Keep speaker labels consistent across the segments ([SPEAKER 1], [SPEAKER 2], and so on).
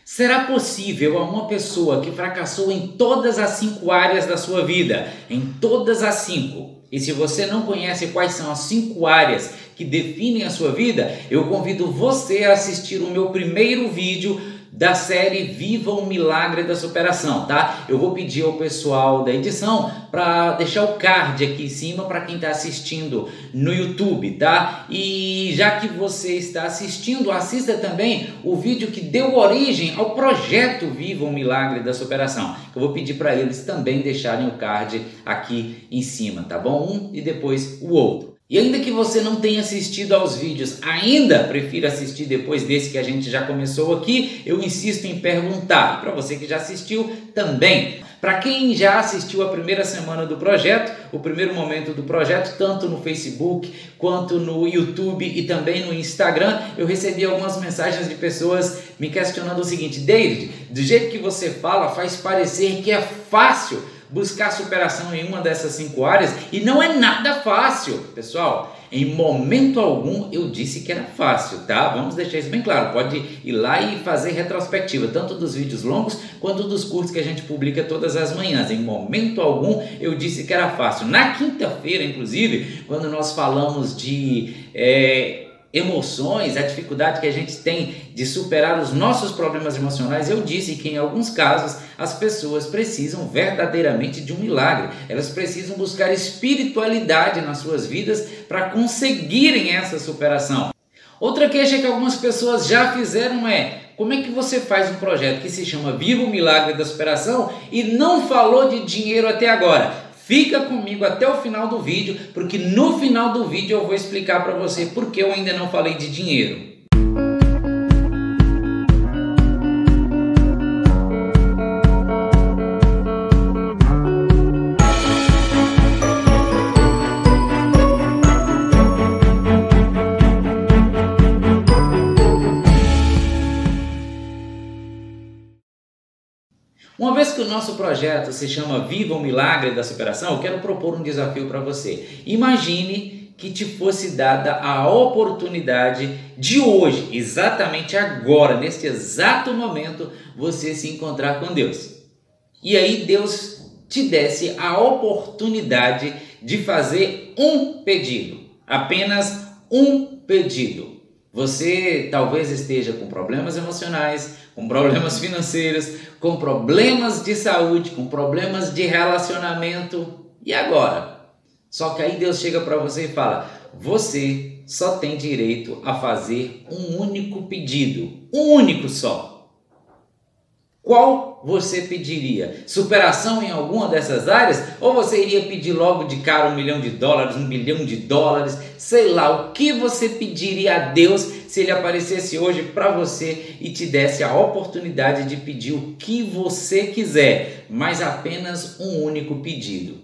[SPEAKER 1] Será possível a uma pessoa que fracassou em todas as 5 áreas da sua vida, em todas as 5, e se você não conhece quais são as 5 áreas que definem a sua vida, eu convido você a assistir o meu primeiro vídeo da série Viva o Milagre da Superação, tá? Eu vou pedir ao pessoal da edição para deixar o card aqui em cima para quem está assistindo no YouTube, tá? E já que você está assistindo, assista também o vídeo que deu origem ao projeto Viva o Milagre da Superação. Eu vou pedir para eles também deixarem o card aqui em cima, tá bom? Um e depois o outro. E ainda que você não tenha assistido aos vídeos, ainda prefira assistir depois desse que a gente já começou aqui, eu insisto em perguntar. E para você que já assistiu também. Para quem já assistiu a primeira semana do projeto, o primeiro momento do projeto, tanto no Facebook quanto no YouTube e também no Instagram, eu recebi algumas mensagens de pessoas me questionando o seguinte: David, do jeito que você fala, faz parecer que é fácil buscar superação em uma dessas 5 áreas, e não é nada fácil. Pessoal, em momento algum eu disse que era fácil, tá? Vamos deixar isso bem claro. Pode ir lá e fazer retrospectiva, tanto dos vídeos longos quanto dos curtos que a gente publica todas as manhãs. Em momento algum eu disse que era fácil. Na quinta-feira, inclusive, quando nós falamos de emoções, a dificuldade que a gente tem de superar os nossos problemas emocionais, eu disse que em alguns casos as pessoas precisam verdadeiramente de um milagre. Elas precisam buscar espiritualidade nas suas vidas para conseguirem essa superação. Outra queixa que algumas pessoas já fizeram é: como é que você faz um projeto que se chama Viva o Milagre da Superação e não falou de dinheiro até agora? Fica comigo até o final do vídeo, porque no final do vídeo eu vou explicar para você por que eu ainda não falei de dinheiro. Uma vez que o nosso projeto se chama Viva o Milagre da Superação, eu quero propor um desafio para você. Imagine que te fosse dada a oportunidade de hoje, exatamente agora, neste exato momento, você se encontrar com Deus. E aí Deus te desse a oportunidade de fazer um pedido, apenas um pedido. Você talvez esteja com problemas emocionais, com problemas financeiros, com problemas de saúde, com problemas de relacionamento. E agora? Só que aí Deus chega para você e fala: você só tem direito a fazer um único pedido, um único só. Qual você pediria? Superação em alguma dessas áreas? Ou você iria pedir logo de cara $1 milhão, $1 bilhão, sei lá, o que você pediria a Deus se Ele aparecesse hoje para você e te desse a oportunidade de pedir o que você quiser, mas apenas um único pedido?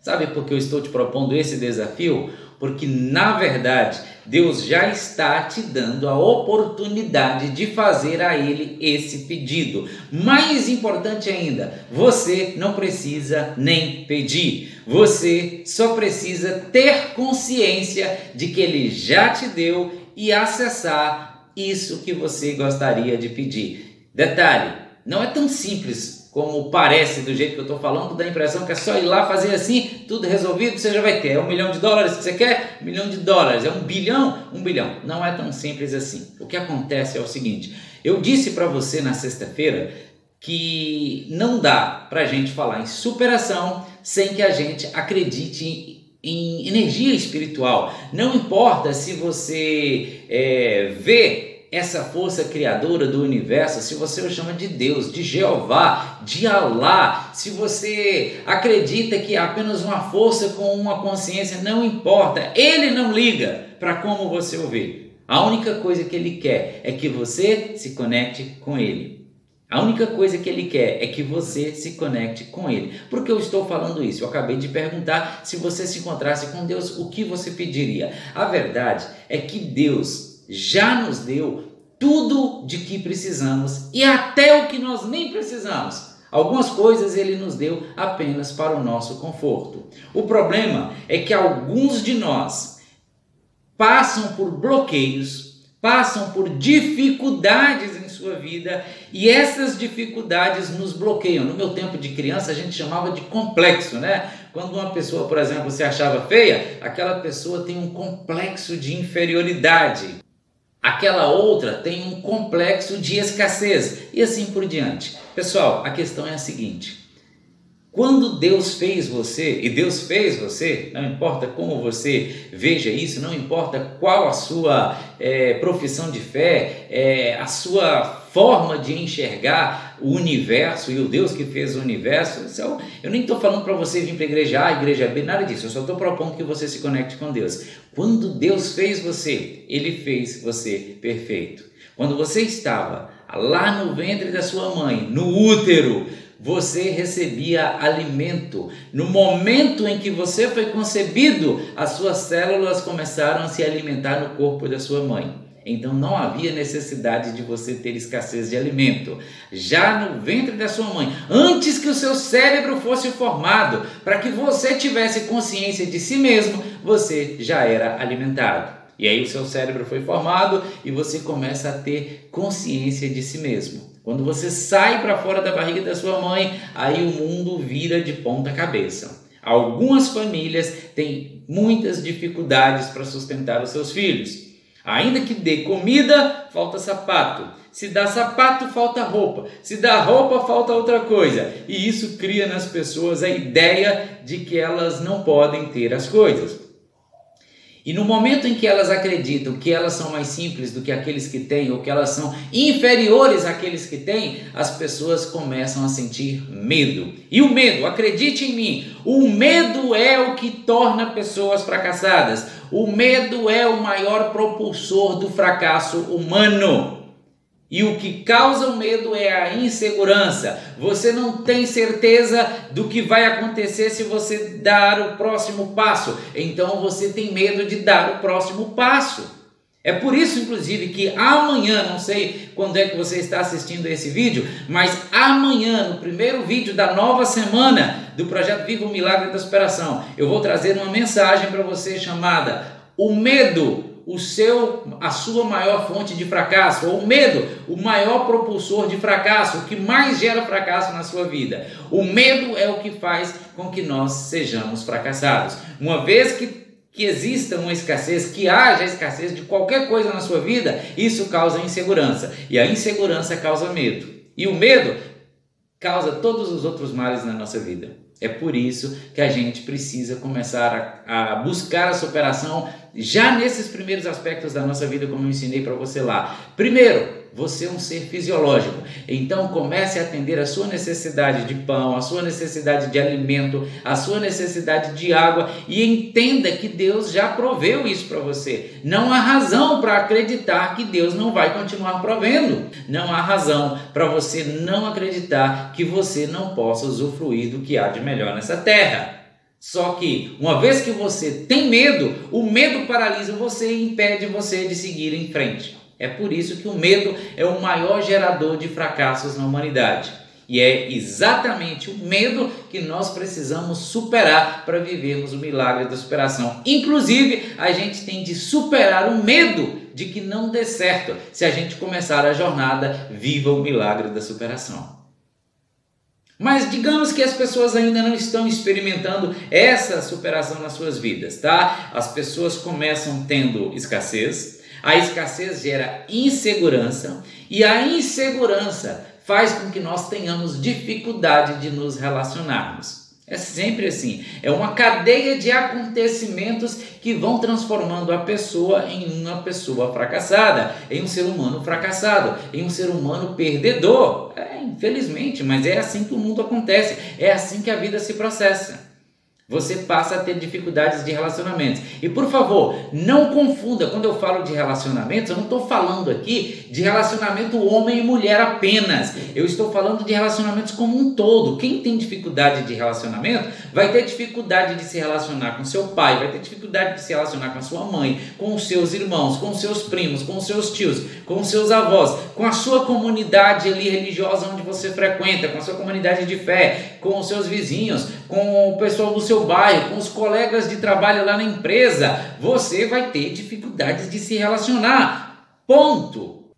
[SPEAKER 1] Sabe por que eu estou te propondo esse desafio? Porque, na verdade, Deus já está te dando a oportunidade de fazer a Ele esse pedido. Mais importante ainda, você não precisa nem pedir. Você só precisa ter consciência de que Ele já te deu e acessar isso que você gostaria de pedir. Detalhe, não é tão simples como parece do jeito que eu estou falando, dá a impressão que é só ir lá fazer assim, tudo resolvido, você já vai ter. É $1 milhão que você quer? $1 milhão. É $1 bilhão? $1 bilhão. Não é tão simples assim. O que acontece é o seguinte: eu disse para você na sexta-feira que não dá para a gente falar em superação sem que a gente acredite em energia espiritual. Não importa se você vê essa força criadora do universo, se você o chama de Deus, de Jeová, de Alá, se você acredita que é apenas uma força com uma consciência, não importa, Ele não liga para como você o vê. A única coisa que Ele quer é que você se conecte com Ele. A única coisa que Ele quer é que você se conecte com Ele. Por que eu estou falando isso? Eu acabei de perguntar: se você se encontrasse com Deus, o que você pediria? A verdade é que Deus já nos deu tudo de que precisamos e até o que nós nem precisamos. Algumas coisas Ele nos deu apenas para o nosso conforto. O problema é que alguns de nós passam por bloqueios, passam por dificuldades em sua vida e essas dificuldades nos bloqueiam. No meu tempo de criança a gente chamava de complexo, né? Quando uma pessoa, por exemplo, se achava feia, aquela pessoa tem um complexo de inferioridade. Aquela outra tem um complexo de escassez e assim por diante. Pessoal, a questão é a seguinte: quando Deus fez você, e Deus fez você, não importa como você veja isso, não importa qual a sua profissão de fé, a sua forma de enxergar o universo e o Deus que fez o universo, eu nem estou falando para você vir para a igreja A, igreja B, nada disso, eu só estou propondo que você se conecte com Deus. Quando Deus fez você, Ele fez você perfeito. Quando você estava lá no ventre da sua mãe, no útero, você recebia alimento. No momento em que você foi concebido, as suas células começaram a se alimentar no corpo da sua mãe. Então não havia necessidade de você ter escassez de alimento. Já no ventre da sua mãe, antes que o seu cérebro fosse formado, para que você tivesse consciência de si mesmo, você já era alimentado. E aí o seu cérebro foi formado e você começa a ter consciência de si mesmo. Quando você sai para fora da barriga da sua mãe, aí o mundo vira de ponta cabeça. Algumas famílias têm muitas dificuldades para sustentar os seus filhos. Ainda que dê comida, falta sapato. Se dá sapato, falta roupa. Se dá roupa, falta outra coisa. E isso cria nas pessoas a ideia de que elas não podem ter as coisas. E no momento em que elas acreditam que elas são mais simples do que aqueles que têm, ou que elas são inferiores àqueles que têm, as pessoas começam a sentir medo. E o medo, acredite em mim, o medo é o que torna pessoas fracassadas. O medo é o maior propulsor do fracasso humano. E o que causa o medo é a insegurança. Você não tem certeza do que vai acontecer se você dar o próximo passo. Então você tem medo de dar o próximo passo. É por isso, inclusive, que amanhã, não sei quando é que você está assistindo esse vídeo, mas amanhã, no primeiro vídeo da nova semana do Projeto Viva o Milagre da Superação, eu vou trazer uma mensagem para você chamada O Medo, a sua maior fonte de fracasso, ou o medo, o maior propulsor de fracasso, o que mais gera fracasso na sua vida. O medo é o que faz com que nós sejamos fracassados. Uma vez que exista uma escassez, que haja escassez de qualquer coisa na sua vida, isso causa insegurança. E a insegurança causa medo. E o medo causa todos os outros males na nossa vida. É por isso que a gente precisa começar a buscar a superação já nesses primeiros aspectos da nossa vida, como eu ensinei para você lá. Primeiro, você é um ser fisiológico, então comece a atender a sua necessidade de pão, a sua necessidade de alimento, a sua necessidade de água e entenda que Deus já proveu isso para você. Não há razão para acreditar que Deus não vai continuar provendo. Não há razão para você não acreditar que você não possa usufruir do que há de melhor nessa terra. Só que, uma vez que você tem medo, o medo paralisa você e impede você de seguir em frente. É por isso que o medo é o maior gerador de fracassos na humanidade. E é exatamente o medo que nós precisamos superar para vivermos o milagre da superação. Inclusive, a gente tem de superar o medo de que não dê certo se a gente começar a jornada Viva o Milagre da Superação. Mas digamos que as pessoas ainda não estão experimentando essa superação nas suas vidas, tá? As pessoas começam tendo escassez, a escassez gera insegurança e a insegurança faz com que nós tenhamos dificuldade de nos relacionarmos. É sempre assim, é uma cadeia de acontecimentos que vão transformando a pessoa em uma pessoa fracassada, em um ser humano fracassado, em um ser humano perdedor. Infelizmente, mas é assim que o mundo acontece, é assim que a vida se processa. Você passa a ter dificuldades de relacionamentos. E por favor, não confunda, quando eu falo de relacionamentos, eu não estou falando aqui de relacionamento homem e mulher apenas. Eu estou falando de relacionamentos como um todo. Quem tem dificuldade de relacionamento vai ter dificuldade de se relacionar com seu pai, vai ter dificuldade de se relacionar com a sua mãe, com os seus irmãos, com os seus primos, com os seus tios, com os seus avós, com a sua comunidade ali religiosa onde você frequenta, com a sua comunidade de fé, com os seus vizinhos, com o pessoal do seu bairro, com os colegas de trabalho lá na empresa. Você vai ter dificuldades de se relacionar. Ponto.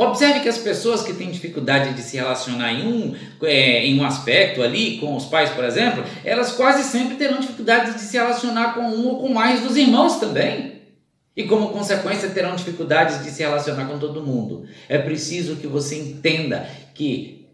[SPEAKER 1] Observe que as pessoas que têm dificuldade de se relacionar em um aspecto ali, com os pais, por exemplo, elas quase sempre terão dificuldade de se relacionar com um ou com mais dos irmãos também. E como consequência terão dificuldades de se relacionar com todo mundo. É preciso que você entenda que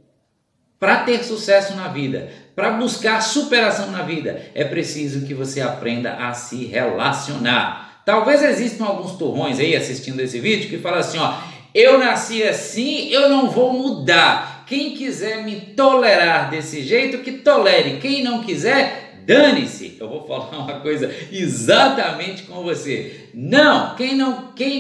[SPEAKER 1] para ter sucesso na vida, para buscar superação na vida, é preciso que você aprenda a se relacionar. Talvez existam alguns turrões aí assistindo esse vídeo que falam assim, ó, eu nasci assim, eu não vou mudar. Quem quiser me tolerar desse jeito, que tolere. Quem não quiser, dane-se. Eu vou falar uma coisa exatamente com você. Não, quem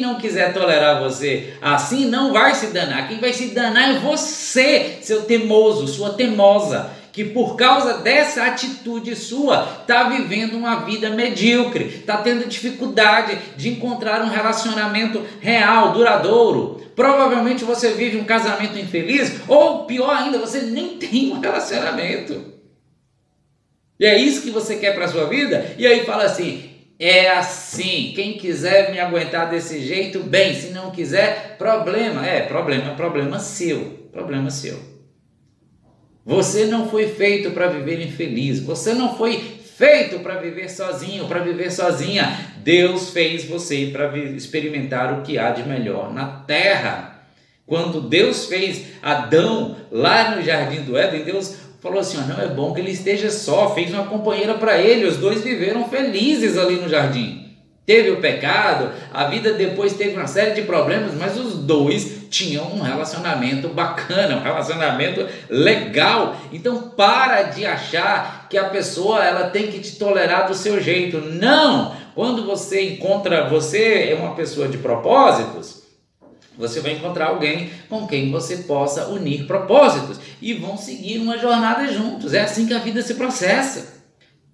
[SPEAKER 1] não quiser tolerar você assim, não vai se danar. Quem vai se danar é você, seu teimoso, sua teimosa, que por causa dessa atitude sua, está vivendo uma vida medíocre, está tendo dificuldade de encontrar um relacionamento real, duradouro. Provavelmente você vive um casamento infeliz, ou pior ainda, você nem tem um relacionamento. E é isso que você quer para a sua vida? E aí fala assim, é assim, quem quiser me aguentar desse jeito, bem, se não quiser, problema seu, problema seu. Você não foi feito para viver infeliz, você não foi feito para viver sozinho, para viver sozinha. Deus fez você para experimentar o que há de melhor na terra. Quando Deus fez Adão lá no Jardim do Éden, Deus falou assim, não é bom que ele esteja só, fez uma companheira para ele, os dois viveram felizes ali no jardim. Teve o pecado, a vida depois teve uma série de problemas, mas os dois tinham um relacionamento bacana, um relacionamento legal. Então para de achar que a pessoa ela tem que te tolerar do seu jeito. Não! Quando você é uma pessoa de propósitos, você vai encontrar alguém com quem você possa unir propósitos e vão seguir uma jornada juntos. É assim que a vida se processa.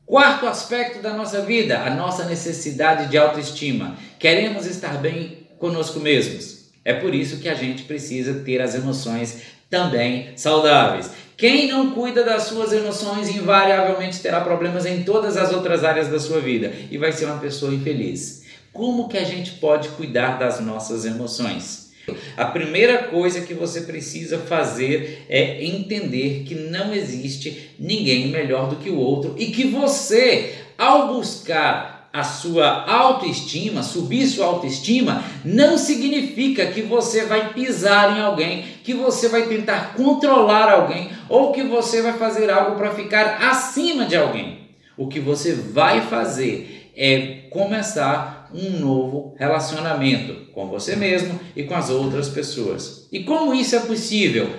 [SPEAKER 1] Quarto aspecto da nossa vida, a nossa necessidade de autoestima. Queremos estar bem conosco mesmos. É por isso que a gente precisa ter as emoções também saudáveis. Quem não cuida das suas emoções invariavelmente terá problemas em todas as outras áreas da sua vida e vai ser uma pessoa infeliz. Como que a gente pode cuidar das nossas emoções? A primeira coisa que você precisa fazer é entender que não existe ninguém melhor do que o outro e que você, ao buscar a sua autoestima, subir sua autoestima, não significa que você vai pisar em alguém, que você vai tentar controlar alguém ou que você vai fazer algo para ficar acima de alguém. O que você vai fazer é começar um novo relacionamento com você mesmo e com as outras pessoas. E como isso é possível?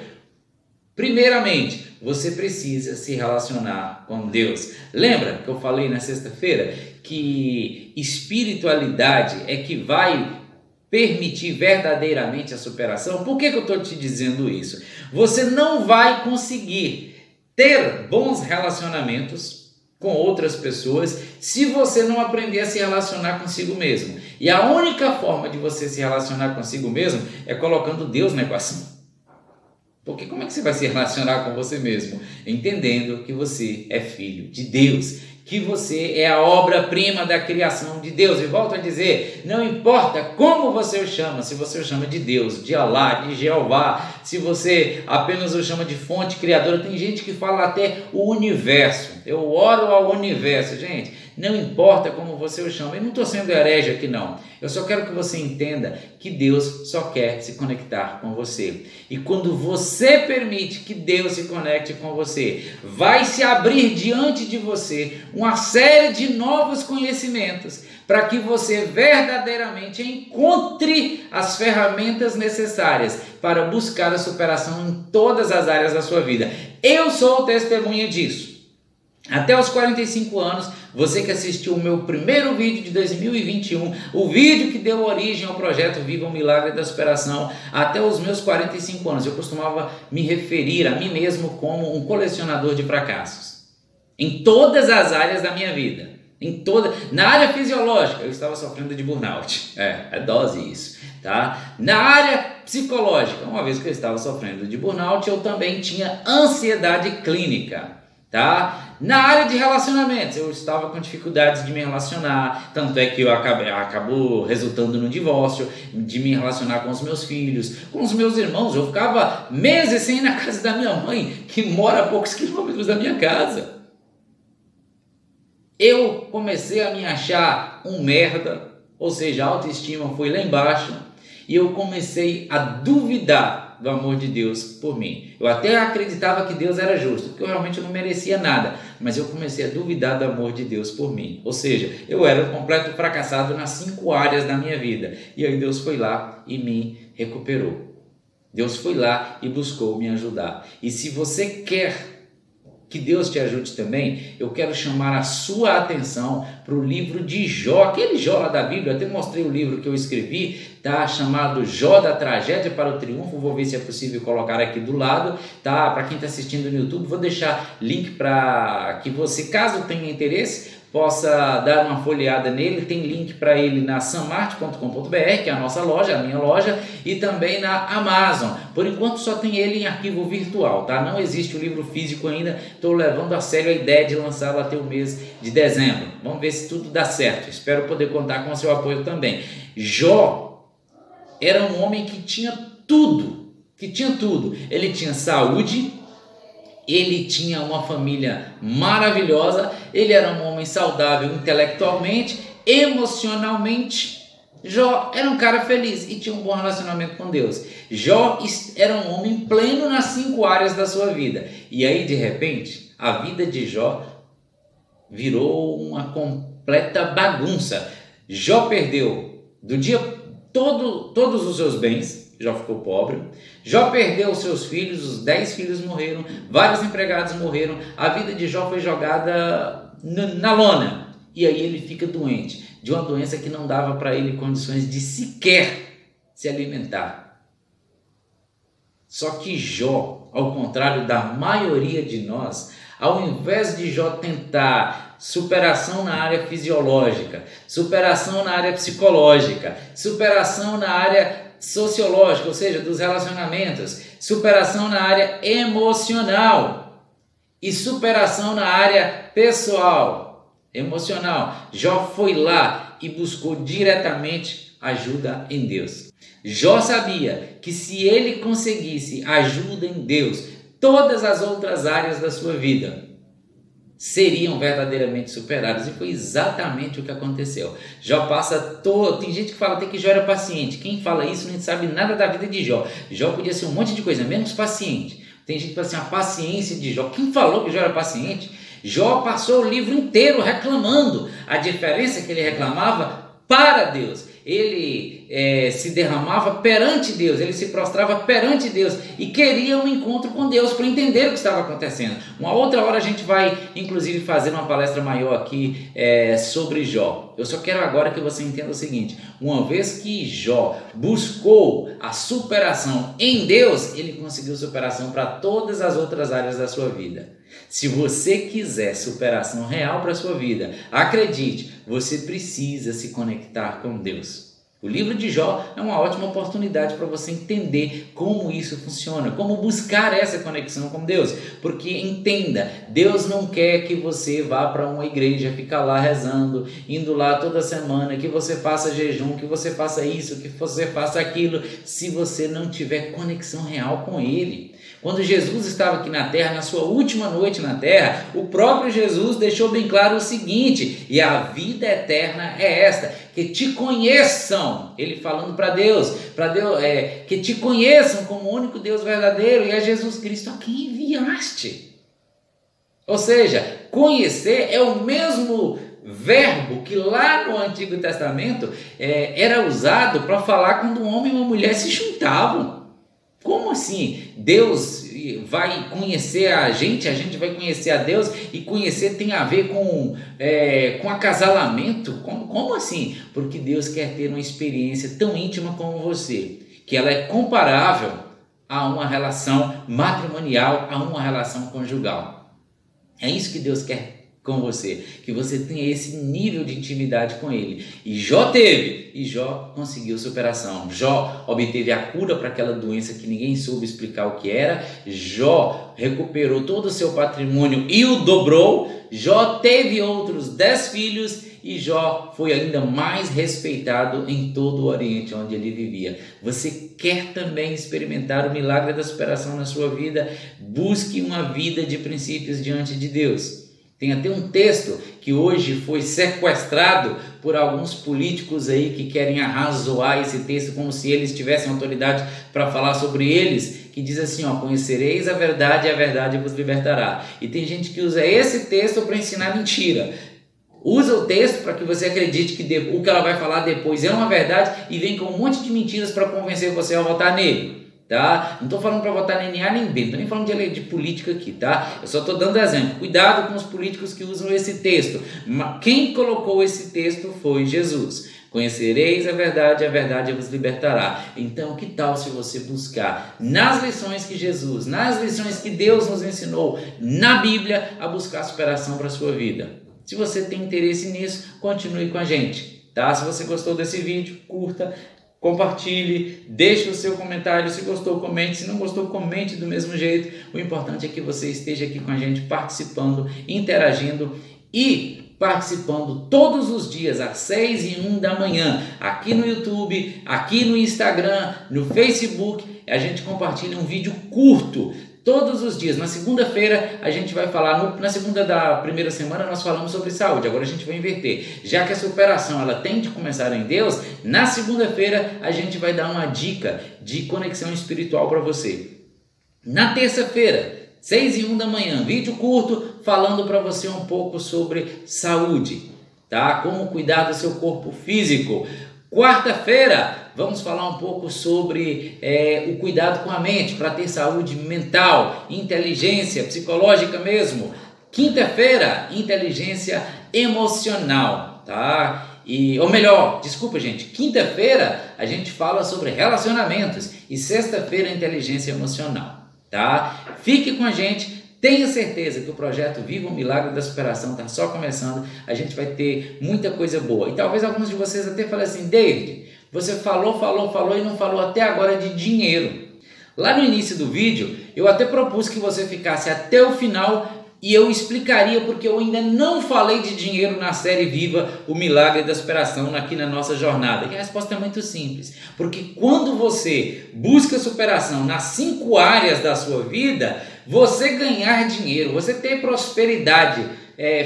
[SPEAKER 1] Primeiramente, você precisa se relacionar com Deus. Lembra que eu falei na sexta-feira que espiritualidade é que vai permitir verdadeiramente a superação? Por que eu estou te dizendo isso? Você não vai conseguir ter bons relacionamentos com outras pessoas se você não aprender a se relacionar consigo mesmo. E a única forma de você se relacionar consigo mesmo é colocando Deus na equação. Porque como é que você vai se relacionar com você mesmo? Entendendo que você é filho de Deus, que você é a obra-prima da criação de Deus. E volto a dizer, não importa como você o chama, se você o chama de Deus, de Alá, de Jeová, se você apenas o chama de fonte criadora, tem gente que fala até o universo. Eu oro ao universo, gente. Não importa como você o chama. Eu não estou sendo herege aqui não. Eu só quero que você entenda que Deus só quer se conectar com você. E quando você permite que Deus se conecte com você, vai se abrir diante de você uma série de novos conhecimentos para que você verdadeiramente encontre as ferramentas necessárias para buscar a superação em todas as áreas da sua vida. Eu sou testemunha disso. Até os 45 anos, você que assistiu o meu primeiro vídeo de 2021, o vídeo que deu origem ao projeto Viva o Milagre da Superação, até os meus 45 anos, eu costumava me referir a mim mesmo como um colecionador de fracassos. Em todas as áreas da minha vida. Na área fisiológica, eu estava sofrendo de burnout. É dose isso, tá? Na área psicológica, uma vez que eu estava sofrendo de burnout, eu também tinha ansiedade clínica. tá? Na área de relacionamentos, eu estava com dificuldades de me relacionar, tanto é que acabou resultando no divórcio, de me relacionar com os meus filhos, com os meus irmãos. Eu ficava meses sem ir na casa da minha mãe, que mora a poucos quilômetros da minha casa. Eu comecei a me achar um merda, ou seja, a autoestima foi lá embaixo, e eu comecei a duvidar do amor de Deus por mim. Eu até acreditava que Deus era justo, porque eu realmente não merecia nada, mas eu comecei a duvidar do amor de Deus por mim. Ou seja, eu era um completo fracassado nas 5 áreas da minha vida. E aí Deus foi lá e me recuperou. Deus foi lá e buscou me ajudar. E se você quer que Deus te ajude também, eu quero chamar a sua atenção para o livro de Jó, aquele Jó lá da Bíblia. Eu até mostrei o livro que eu escrevi, tá? Chamado Jó da Tragédia para o Triunfo. Vou ver se é possível colocar aqui do lado, tá? Para quem está assistindo no YouTube, vou deixar link para que você, caso tenha interesse, possa dar uma folheada nele. Tem link para ele na sanmarte.com.br, que é a nossa loja, a minha loja, e também na Amazon. Por enquanto só tem ele em arquivo virtual, tá? Não existe o livro físico ainda. Estou levando a sério a ideia de lançá-lo até o mês de dezembro. Vamos ver se tudo dá certo. Espero poder contar com o seu apoio também. Jó era um homem que tinha tudo, Ele tinha saúde, ele tinha uma família maravilhosa, ele era um homem saudável intelectualmente, emocionalmente. Jó era um cara feliz e tinha um bom relacionamento com Deus. Jó era um homem pleno nas 5 áreas da sua vida. E aí, de repente, a vida de Jó virou uma completa bagunça. Jó perdeu todos os seus bens. Jó ficou pobre. Jó perdeu os seus filhos, os 10 filhos morreram, vários empregados morreram, a vida de Jó foi jogada na lona. E aí ele fica doente, de uma doença que não dava para ele condições de sequer se alimentar. Só que Jó, ao contrário da maioria de nós, ao invés de Jó tentar superação na área fisiológica, superação na área psicológica, superação na área sociológica, ou seja, dos relacionamentos, superação na área emocional e superação na área pessoal, emocional, Jó foi lá e buscou diretamente ajuda em Deus. Jó sabia que se ele conseguisse ajuda em Deus, todas as outras áreas da sua vida seriam verdadeiramente superadas, e foi exatamente o que aconteceu. Jó tem gente que fala até que Jó era paciente. Quem fala isso não sabe nada da vida de Jó. Jó podia ser um monte de coisa, menos paciente. Tem gente que fala assim, a paciência de Jó. Quem falou que Jó era paciente? Jó passou o livro inteiro reclamando. A diferença é que ele reclamava para Deus. Ele se derramava perante Deus, ele se prostrava perante Deus e queria um encontro com Deus para entender o que estava acontecendo. Uma outra hora a gente vai, inclusive, fazer uma palestra maior aqui sobre Jó. Eu só quero agora que você entenda o seguinte: uma vez que Jó buscou a superação em Deus, ele conseguiu superação para todas as outras áreas da sua vida. Se você quiser superação real para a sua vida, acredite, você precisa se conectar com Deus. O livro de Jó é uma ótima oportunidade para você entender como isso funciona, como buscar essa conexão com Deus. Porque entenda, Deus não quer que você vá para uma igreja, ficar lá rezando, indo lá toda semana, que você faça jejum, que você faça isso, que você faça aquilo, se você não tiver conexão real com Ele. Quando Jesus estava aqui na terra, na sua última noite na terra, o próprio Jesus deixou bem claro o seguinte: e a vida eterna é esta, que te conheçam, ele falando para Deus, que te conheçam como o único Deus verdadeiro e é Jesus Cristo a quem enviaste. Ou seja, conhecer é o mesmo verbo que lá no Antigo Testamento era usado para falar quando um homem e uma mulher se juntavam. Como assim? Deus vai conhecer a gente vai conhecer a Deus, e conhecer tem a ver com acasalamento? Como assim? Porque Deus quer ter uma experiência tão íntima como você, que ela é comparável a uma relação matrimonial, a uma relação conjugal. É isso que Deus quer com você, que você tenha esse nível de intimidade com Ele. E Jó teve, e Jó conseguiu superação. Jó obteve a cura para aquela doença que ninguém soube explicar o que era. Jó recuperou todo o seu patrimônio e o dobrou. Jó teve outros 10 filhos e Jó foi ainda mais respeitado em todo o Oriente onde ele vivia. Você quer também experimentar o milagre da superação na sua vida? Busque uma vida de princípios diante de Deus. Tem até um texto que hoje foi sequestrado por alguns políticos aí que querem arrazoar esse texto como se eles tivessem autoridade para falar sobre eles, que diz assim, ó, conhecereis a verdade vos libertará. E tem gente que usa esse texto para ensinar mentira. Usa o texto para que você acredite que o que ela vai falar depois é uma verdade e vem com um monte de mentiras para convencer você a votar nele. Tá? Não estou falando para votar nem A nem B, não estou nem falando de política aqui, tá? Eu só estou dando exemplo. Cuidado com os políticos que usam esse texto. Quem colocou esse texto foi Jesus. Conhecereis a verdade vos libertará. Então, que tal se você buscar nas lições que Jesus, nas lições que Deus nos ensinou na Bíblia, a buscar superação para a sua vida? Se você tem interesse nisso, continue com a gente, tá? Se você gostou desse vídeo, curta, compartilhe, deixe o seu comentário. Se gostou, comente. Se não gostou, comente do mesmo jeito. O importante é que você esteja aqui com a gente participando, interagindo e participando todos os dias às 6h01 da manhã, aqui no YouTube, aqui no Instagram, no Facebook. A gente compartilha um vídeo curto todos os dias. Na segunda-feira a gente vai falar, na segunda da primeira semana nós falamos sobre saúde, agora a gente vai inverter. Já que a superação ela tem de começar em Deus, na segunda-feira a gente vai dar uma dica de conexão espiritual para você. Na terça-feira, 6h01 da manhã, vídeo curto falando para você um pouco sobre saúde, tá? Como cuidar do seu corpo físico. Quarta-feira, vamos falar um pouco sobre o cuidado com a mente, para ter saúde mental, inteligência psicológica mesmo. Quinta-feira, inteligência emocional, tá? Quinta-feira a gente fala sobre relacionamentos e sexta-feira, inteligência emocional, tá? Fique com a gente. Tenha certeza que o projeto Viva o Milagre da Superação está só começando, a gente vai ter muita coisa boa. E talvez alguns de vocês até falem assim, David, você falou e não falou até agora de dinheiro. Lá no início do vídeo, eu até propus que você ficasse até o final e eu explicaria porque eu ainda não falei de dinheiro na série Viva o Milagre da Superação aqui na nossa jornada. E a resposta é muito simples, porque quando você busca superação nas 5 áreas da sua vida, você ganhar dinheiro, você ter prosperidade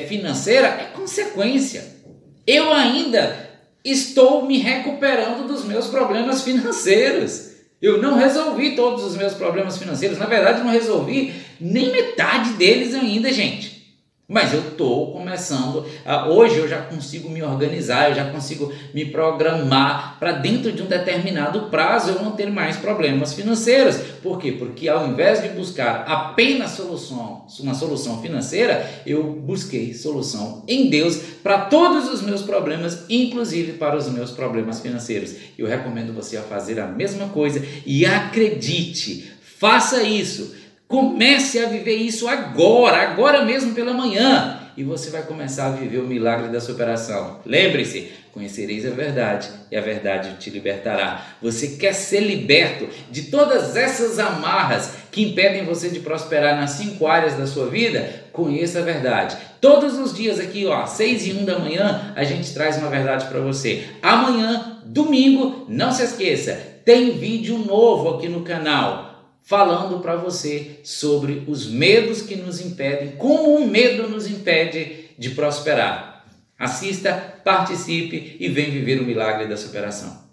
[SPEAKER 1] financeira é consequência. Eu ainda estou me recuperando dos meus problemas financeiros. Eu não resolvi todos os meus problemas financeiros. Na verdade, não resolvi nem metade deles ainda, gente. Mas eu estou começando. Hoje eu já consigo me organizar, eu já consigo me programar para dentro de um determinado prazo eu não ter mais problemas financeiros. Por quê? Porque ao invés de buscar apenas uma solução financeira, eu busquei solução em Deus para todos os meus problemas, inclusive para os meus problemas financeiros. Eu recomendo você a fazer a mesma coisa e acredite, faça isso. Comece a viver isso agora mesmo pela manhã, e você vai começar a viver o milagre da superação. Lembre-se, conhecereis a verdade e a verdade te libertará. Você quer ser liberto de todas essas amarras que impedem você de prosperar nas 5 áreas da sua vida? Conheça a verdade. Todos os dias aqui, ó, 6h01 da manhã, a gente traz uma verdade para você. Amanhã, domingo, não se esqueça, tem vídeo novo aqui no canal, falando para você sobre os medos que nos impedem, como o medo nos impede de prosperar. Assista, participe e vem viver o milagre da superação.